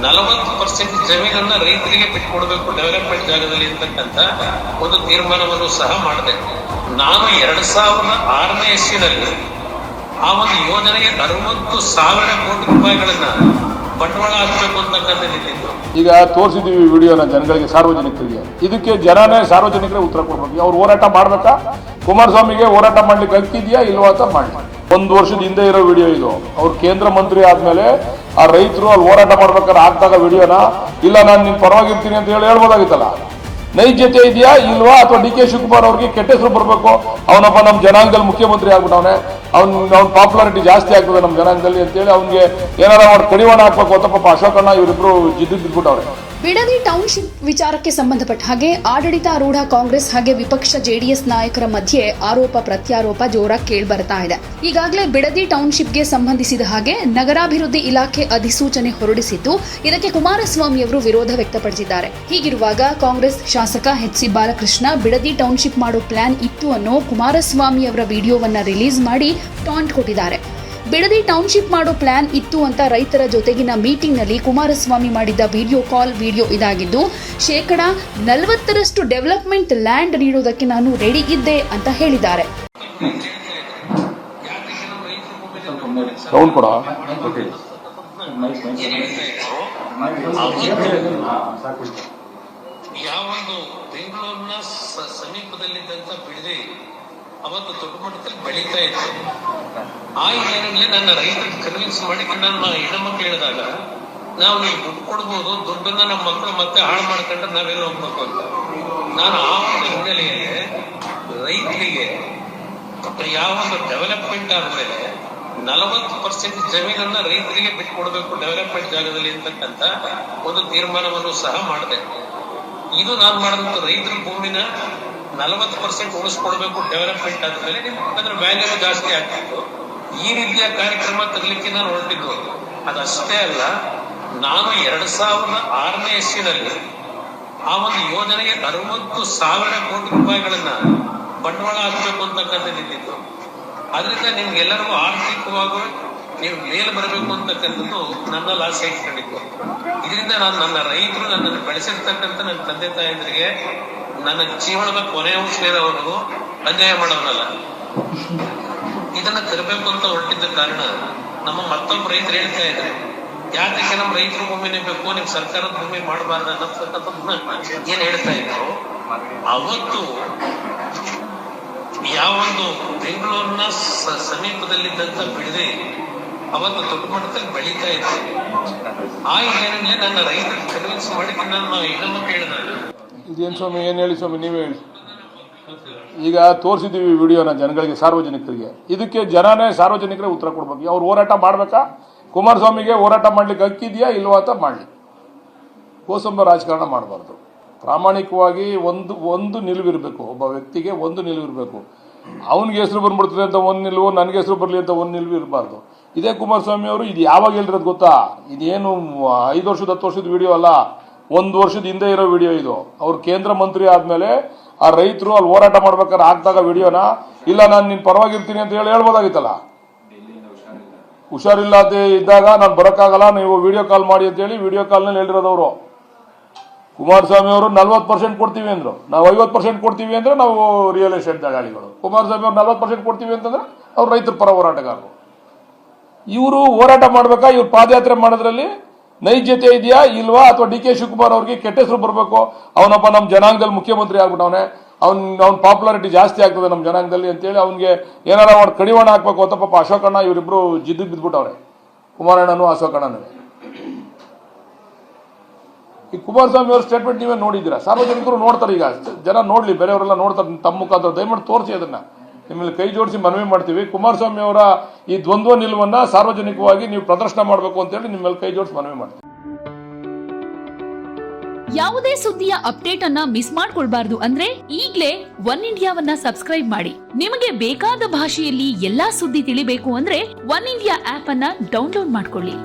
40% ಜಮೀನನ್ನ ರೈತರಿಗೆ ಬಿಟ್ಕೊಡ್ಬೇಕು ಡೆವಲಪ್ಮೆಂಟ್ ಜಾಗದಲ್ಲಿ ಅಂತಕ್ಕಂಥ ಒಂದು ತೀರ್ಮಾನವನ್ನು ಸಹ ಮಾಡಿದೆ. ನಾನು 2006ನೇ ಇಸ್ವಿನಲ್ಲಿ ಆ ಒಂದು ಯೋಜನೆಗೆ 60,000 ಕೋಟಿ ರೂಪಾಯಿಗಳನ್ನ ಬಂಡವಾಳ ಹಾಕಬೇಕು ಅಂತಕ್ಕಂಥದ್ದಿತ್ತು. ಈಗ ತೋರಿಸಿದೀವಿ ವಿಡಿಯೋನ ಜನಗಳಿಗೆ, ಸಾರ್ವಜನಿಕರಿಗೆ. ಇದಕ್ಕೆ ಜನನೇ ಸಾರ್ವಜನಿಕರೇ ಉತ್ತರ ಕೊಡ್ಬೇಕು. ಅವ್ರು ಹೋರಾಟ ಮಾಡ್ಬೇಕಾ, ಕುಮಾರಸ್ವಾಮಿಗೆ ಹೋರಾಟ ಮಾಡ್ಲಿಕ್ಕೆ ಹಕ್ಕಿದೆಯಾ ಇಲ್ವಾ ಅಂತ ಮಾಡಿ. 1 ವರ್ಷದ ಹಿಂದೆ ಇರೋ ವಿಡಿಯೋ ಇದು. ಅವ್ರು ಕೇಂದ್ರ ಮಂತ್ರಿ ಆದ್ಮೇಲೆ ಆ ರೈತರು ಅಲ್ಲಿ ಹೋರಾಟ ಮಾಡ್ಬೇಕಾದ್ರೆ ಹಾಕ್ದಾಗ ವಿಡಿಯೋನ, ಇಲ್ಲ ನಾನು ನಿನ್ ಪರವಾಗಿರ್ತೀನಿ ಅಂತ ಹೇಳ್ಬೋದಾಗಿತ್ತಲ್ಲ. ನೈಜತೆ ಇದೆಯಾ ಇಲ್ವಾ, ಅಥವಾ ಡಿ ಕೆ ಶಿವಕುಮಾರ್ ಅವ್ರಿಗೆ ಕೆಟ್ಟ ಹೆಸರು ಬರ್ಬೇಕು, ಅವನೊಬ್ಬ ನಮ್ಮ ಜನಾಂಗದಲ್ಲಿ ಮುಖ್ಯಮಂತ್ರಿ ಆಗ್ಬಿಟ್ಟವನೆ, ಅವ್ನ ಪಾಪ್ಯುಲಾರಿಟಿ ಜಾಸ್ತಿ ಆಗ್ತದೆ ನಮ್ಮ ಜನಾಂಗದಲ್ಲಿ ಅಂತೇಳಿ ಅವ್ನಿಗೆ ಏನಾರ ಅವ್ರು ಕಡಿವಾಣ ಹಾಕ್ಬೇಕು ಅಂತ ಪಾಪ ಅಶೋಕಣ್ಣ ಇವರಿಬ್ರು ಜಿದ್ದು ಬಿದ್ಬಿಟ್ಟವ್ರೆ. ಬಿಡದಿ ಟೌನ್ಶಿಪ್ ವಿಚಾರಕ್ಕೆ ಸಂಬಂಧಪಟ್ಟ ಹಾಗೆ ಆಡಳಿತಾರೂಢ ಕಾಂಗ್ರೆಸ್ ಹಾಗೆ ವಿಪಕ್ಷ ಜೆಡಿಎಸ್ ನಾಯಕರ ಮಧ್ಯೆ ಆರೋಪ ಪ್ರತ್ಯಾರೋಪ ಜೋರಾಗಿ ಕೇಳಿಬರ್ತಾ ಇದೆ. ಈಗಾಗಲೇ ಬಿಡದಿ ಟೌನ್ಶಿಪ್ಗೆ ಸಂಬಂಧಿಸಿದ ಹಾಗೆ ನಗರಾಭಿವೃದ್ಧಿ ಇಲಾಖೆ ಅಧಿಸೂಚನೆ ಹೊರಡಿಸಿದ್ದು, ಇದಕ್ಕೆ ಕುಮಾರಸ್ವಾಮಿ ಅವರು ವಿರೋಧ ವ್ಯಕ್ತಪಡಿಸಿದ್ದಾರೆ. ಹೀಗಿರುವಾಗ ಕಾಂಗ್ರೆಸ್ ಶಾಸಕ ಎಚ್.ಸಿ. ಬಾಲಕೃಷ್ಣ ಬಿಡದಿ ಟೌನ್ಶಿಪ್ ಮಾಡೋ ಪ್ಲಾನ್ ಇತ್ತು ಅನ್ನೋ ಕುಮಾರಸ್ವಾಮಿ ಅವರ ವಿಡಿಯೋವನ್ನ ರಿಲೀಸ್ ಮಾಡಿ ಟಾಂಟ್ ಕೊಟ್ಟಿದ್ದಾರೆ. ಬಿಡದಿ ಟೌನ್ಶಿಪ್ ಮಾಡೋ ಪ್ಲಾನ್ ಇತ್ತು ಅಂತ ರೈತರ ಜೊತೆಗಿನ ಮೀಟಿಂಗ್ನಲ್ಲಿ ಕುಮಾರಸ್ವಾಮಿ ಮಾಡಿದ್ದ ವಿಡಿಯೋ ಇದಾಗಿದ್ದು, 40% ಡೆವಲಪ್ಮೆಂಟ್ ಲ್ಯಾಂಡ್ ನೀಡೋದಕ್ಕೆ ನಾನು ರೆಡಿ ಇದ್ದೆ ಅಂತ ಹೇಳಿದ್ದಾರೆ. ಯಾವೊಂದು ಬೆಂಗಳೂರಿನ ಸಮೀಪದಲ್ಲಿದ್ದಂತ ಬಿಡದಿ ಅವತ್ತು ದೊಡ್ಡ ಮಟ್ಟದಲ್ಲಿ ಬೆಳೀತಾ ಇತ್ತು. ಆ ಹಿನ್ನೆಲೆಯಲ್ಲಿ ನನ್ನ ರೈತರಿಗೆ ಕನ್ವಿನ್ಸ್ ಮಾಡಿ ನನ್ನ ಹೆಣ್ಮಕ್ಳು ಹೇಳಿದಾಗ, ನಾವು ನೀವು ದುಡ್ಡು ಕೊಡ್ಬೋದು, ದುಡ್ಡನ್ನ ನಮ್ಮ ಮಕ್ಕಳು ಮತ್ತೆ ಹಾಳು ಮಾಡ್ಕೊಂಡ್ರೆ ನಾವೆಲ್ಲ ಹೋಗ್ಬೇಕು ಅಂತ. ನಾನು ಆ ಒಂದು ಹಿನ್ನೆಲೆಯಲ್ಲಿ ರೈತರಿಗೆ ಯಾವ ಒಂದು ಡೆವಲಪ್ಮೆಂಟ್ ಆದ್ಮೇಲೆ 40% ಜಮೀನನ್ನ ರೈತರಿಗೆ ಬಿಟ್ಕೊಡ್ಬೇಕು ಡೆವಲಪ್ಮೆಂಟ್ ಜಾಗದಲ್ಲಿ ಅಂತಕ್ಕಂಥ ಒಂದು ತೀರ್ಮಾನವನ್ನು ಸಹ ಮಾಡಿದೆ. ಇದು ನಾನು ಮಾಡಿದಂತ ರೈತರ ಭೂಮಿನ 40% ಉಳಿಸ್ಕೊಡ್ಬೇಕು ಡೆವಲಪ್ಮೆಂಟ್ ಆದ್ಮೇಲೆ ಅದ್ರ ವ್ಯಾಲ್ಯೂ ಜಾಸ್ತಿ ಆಗ್ತಿತ್ತು. ಈ ರೀತಿಯ ಕಾರ್ಯಕ್ರಮ ತರಲಿಕ್ಕೆ ನಾನು ಹೊರಟಿದ್ದು. ಅದಷ್ಟೇ ಅಲ್ಲ, ನಾನು 2006ನೇ ಇಸ್ವಿನಲ್ಲಿ ಆ ಒಂದು ಯೋಜನೆಗೆ 60,000 ಕೋಟಿ ರೂಪಾಯಿಗಳನ್ನ ಬಂಡವಾಳ ಹಾಕಬೇಕು ಅಂತಕ್ಕಂಥದ್ದಿತ್ತು. ಅದರಿಂದ ನಿಮ್ಗೆಲ್ಲರಿಗೂ ಆರ್ಥಿಕವಾಗಿ ನೀವು ಮೇಲೆ ಬರಬೇಕು ಅಂತಕ್ಕಂಥದ್ದು ನನ್ನಲ್ಲಿ ಆಸೆ ಇಟ್ಕೊಂಡಿತ್ತು. ಇದರಿಂದ ನಾನು ನನ್ನ ರೈತರು ನನ್ನನ್ನು ಬೆಳೆಸಿರ್ತಕ್ಕಂಥ ನನ್ನ ತಂದೆ ತಾಯಂದ್ರಿಗೆ ನನ್ನ ಜೀವನದ ಕೊನೆಯ ಸೇರವರೆಗೂ ಅನ್ಯಾಯ ಮಾಡೋನಲ್ಲ. ಇದನ್ನ ತರಬೇಕು ಅಂತ ಹೊರಟಿದ್ದ ಕಾರಣ ನಮ್ಮ ಮತ್ತೊಬ್ಬ ರೈತರು ಹೇಳ್ತಾ ಇದ್ದಾರೆ, ಯಾಕೆ ನಮ್ಮ ರೈತರ ಭೂಮಿನೇ ಬೇಕು, ನಿಮ್ ಸರ್ಕಾರದ ಭೂಮಿ ಮಾಡಬಾರ್ದು ಅನ್ನೋದನ್ನ ಏನ್ ಹೇಳ್ತಾ ಇದ್ರು. ಅವತ್ತು ಯಾವೊಂದು ಬೆಂಗಳೂರಿನ ಸಮೀಪದಲ್ಲಿದ್ದಂತ ಬಿಡದಿ ಅವತ್ತು ದೊಡ್ಡ ಮಟ್ಟದಲ್ಲಿ ಬೆಳೀತಾ ಇತ್ತು. ಆ ಹಿನ್ನೆಲೆಯಲ್ಲಿ ನನ್ನ ರೈತರಿಗೆ ಕನ್ವಿನ್ಸ್ ಮಾಡಿ ನನ್ನ ಹೆಣ್ಮಕ್ಳು ಹೇಳಿದಾಗ, ಇದೇನು ಸ್ವಾಮಿ, ಏನು ಹೇಳಿ ಸ್ವಾಮಿ, ನೀವೇ ಹೇಳಿ. ಈಗ ತೋರಿಸಿದ್ದೀವಿ ವಿಡಿಯೋನ ಜನಗಳಿಗೆ, ಸಾರ್ವಜನಿಕರಿಗೆ. ಇದಕ್ಕೆ ಜನನೇ ಸಾರ್ವಜನಿಕರೇ ಉತ್ತರ ಕೊಡ್ಬೇಕು. ಅವ್ರು ಹೋರಾಟ ಮಾಡ್ಬೇಕಾ, ಕುಮಾರಸ್ವಾಮಿಗೆ ಹೋರಾಟ ಮಾಡ್ಲಿಕ್ಕೆ ಹಕ್ಕಿದೆಯಾ ಇಲ್ವಾ ಅಂತ ಮಾಡಲಿ. ಕೋಸಂಬ ರಾಜಕಾರಣ ಮಾಡಬಾರ್ದು. ಪ್ರಾಮಾಣಿಕವಾಗಿ ಒಂದು ನಿಲುವಿರಬೇಕು. ಒಬ್ಬ ವ್ಯಕ್ತಿಗೆ ಒಂದು ನಿಲುವಿರಬೇಕು. ಅವನಿಗೆ ಹೆಸರು ಬಂದ್ಬಿಡ್ತದೆ ಅಂತ ಒಂದು ನಿಲುವು, ನನಗೆ ಹೆಸರು ಬರಲಿ ಅಂತ ಒಂದು ನಿಲುವು ಇರಬಾರ್ದು. ಇದೇ ಕುಮಾರಸ್ವಾಮಿ ಅವರು ಇದು ಯಾವಾಗ ಹೇಳಿರೋದು ಗೊತ್ತಾ? ಇದೇನು 5 ವರ್ಷದ 10 ವರ್ಷದ ವಿಡಿಯೋ ಅಲ್ಲ, 1 ವರ್ಷದ ಹಿಂದೆ ಇರೋ ವಿಡಿಯೋ ಇದು. ಅವ್ರು ಕೇಂದ್ರ ಮಂತ್ರಿ ಆದ್ಮೇಲೆ ಆ ರೈತರು ಅಲ್ಲಿ ಹೋರಾಟ ಮಾಡ್ಬೇಕಾದ್ರೆ ಹಾಕ್ದಾಗ ವಿಡಿಯೋನ, ಇಲ್ಲ ನಾನು ನಿನ್ ಪರವಾಗಿರ್ತೀನಿ ಅಂತ ಹೇಳ್ಬೋದಾಗಿತ್ತಲ್ಲ. ಹುಷಾರಿಲ್ಲ ಅಂತ ಇದ್ದಾಗ ನಾನು ಬರೋಕ್ಕಾಗಲ್ಲ, ನೀವು ವಿಡಿಯೋ ಕಾಲ್ ಮಾಡಿ ಅಂತ ಹೇಳಿ ವಿಡಿಯೋ ಕಾಲ್ನಲ್ಲಿ ಹೇಳಿರೋದವರು. ಕುಮಾರಸ್ವಾಮಿ ಅವರು 40% ಕೊಡ್ತೀವಿ ಅಂದ್ರು, ನಾವು 50% ಕೊಡ್ತೀವಿ ಅಂದ್ರೆ ನಾವು ರಿಯಲ್ ಎಸ್ಟೇಟ್ ದಳ್ಳಾಳಿಗಳು. ಕುಮಾರಸ್ವಾಮಿ ಅವರು 40% ಕೊಡ್ತೀವಿ ಅಂತಂದ್ರೆ ಅವ್ರು ರೈತರ ಪರ ಹೋರಾಟಗಾರರು. ಇವರು ಹೋರಾಟ ಮಾಡ್ಬೇಕಾ, ಇವ್ರು ಪಾದಯಾತ್ರೆ ಮಾಡೋದ್ರಲ್ಲಿ ನೈಜತೆ ಇದೆಯಾ ಇಲ್ವಾ, ಅಥವಾ ಡಿ ಕೆ ಶಿವಕುಮಾರ್ ಅವ್ರಿಗೆ ಕೆಟ್ಟ ಹೆಸರು ಬರ್ಬೇಕು, ಅವನೊಬ್ಬ ನಮ್ಮ ಜನಾಂಗದಲ್ಲಿ ಮುಖ್ಯಮಂತ್ರಿ ಆಗ್ಬಿಟ್ಟವನೆ, ಅವ್ನ ಪಾಪ್ಯುಲಾರಿಟಿ ಜಾಸ್ತಿ ಆಗ್ತದೆ ನಮ್ಮ ಜನಾಂಗದಲ್ಲಿ ಅಂತೇಳಿ ಅವ್ನಿಗೆ ಏನಾರ ಅವ್ರು ಕಡಿವಾಣ ಹಾಕ್ಬೇಕು ಅಂತ ಪಾಪ ಅಶೋಕಣ್ಣ ಇವರಿಬ್ರು ಜಿದ್ದು ಬಿದ್ಬಿಟ್ಟವ್ರೆ. ಕುಮಾರಣ್ಣನು ಅಶೋಕಣ್ಣನೂ. ಈ ಕುಮಾರಸ್ವಾಮಿ ಅವ್ರ ಸ್ಟೇಟ್ಮೆಂಟ್ ನೀವೇ ನೋಡಿದ್ದೀರಾ, ಸಾರ್ವಜನಿಕರು ನೋಡ್ತಾರೆ. ಈಗ ಜನ ನೋಡ್ಲಿ, ಬೇರೆಯವರೆಲ್ಲ ನೋಡ್ತಾರೆ. ತಮ್ಮ ಮುಖಾಂತರ ದಯಮಾಡಿ ತೋರಿಸಿ, ಅದನ್ನ ನಿಮ್ಮಲ್ಲಿ ಕೈ ಜೋಡಿಸಿ ಮನವಿ ಮಾಡ್ತೀವಿ. ಕುಮಾರಸ್ವಾಮಿ ಅವರ ಈ ದ್ವಂದ್ವ ನಿಲುವನ್ನ ಸಾರ್ವಜನಿಕವಾಗಿ ನೀವು ಪ್ರದರ್ಶನ ಮಾಡಬೇಕು ಅಂತ ಹೇಳಿ ನಿಮ್ಮಲ್ಲಿ ಕೈ ಜೋಡಿಸಿ ಮನವಿ ಮಾಡ್ತೀವಿ. ಯಾವುದೇ ಸುದ್ದಿಯ ಅಪ್ಡೇಟ್ ಅನ್ನ ಮಿಸ್ ಮಾಡ್ಕೊಳ್ಬಾರ್ದು ಅಂದ್ರೆ ಈಗ್ಲೇ ಒನ್ ಇಂಡಿಯಾವನ್ನ ಸಬ್ಸ್ಕ್ರೈಬ್ ಮಾಡಿ. ನಿಮಗೆ ಬೇಕಾದ ಭಾಷೆಯಲ್ಲಿ ಎಲ್ಲಾ ಸುದ್ದಿ ತಿಳಿಬೇಕು ಅಂದ್ರೆ ಒನ್ ಇಂಡಿಯಾ ಆಪ್ ಅನ್ನ ಡೌನ್ಲೋಡ್ ಮಾಡ್ಕೊಳ್ಳಿ.